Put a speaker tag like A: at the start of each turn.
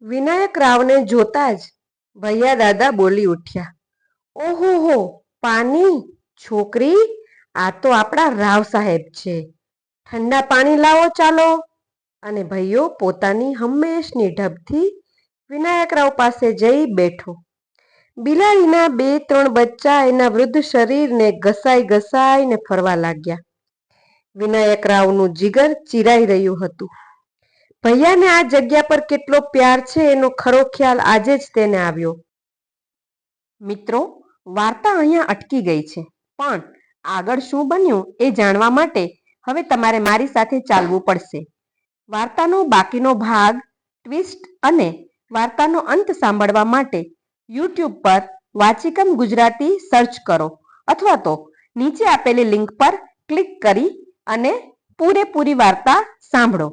A: વિનાયક રાવને જોતા જ ભૈયા દાદા બોલી ઉઠ્યા, ઓહો હો, પાણી! છોકરી, આ તો આપણા રાવ સાહેબ છે. ઠંડા પાણી લાવો ચાલો. અને ભૈયો પોતાની હંમેશની ઢબથી વિનાયકરાવ પાસે જઈ બેઠો. બિલાડીના 2-3 બચ્ચા એના વૃદ્ધ શરીરને ઘસાઈને ફરવા લાગ્યા. વિનાયકરાવનું જીગર ચીરાઈ રહ્યું હતું. ભૈયાને આ જગ્યા પર કેટલો પ્યાર છે એનો ખરો ખ્યાલ આજે જ તેને આવ્યો. મિત્રો, વાર્તા અહીંયા અટકી ગઈ છે, પણ આગળ શું બન્યું એ જાણવા માટે હવે તમારે મારી સાથે ચાલવું પડશે. વાર્તાનો બાકીનો ભાગ, ટ્વિસ્ટ અને વાર્તાનો અંત સાંભળવા માટે YouTube પર વાચિકમ ગુજરાતી સર્ચ કરો અથવા તો નીચે આપેલી લિંક પર ક્લિક કરી અને પૂરેપૂરી વાર્તા સાંભળો.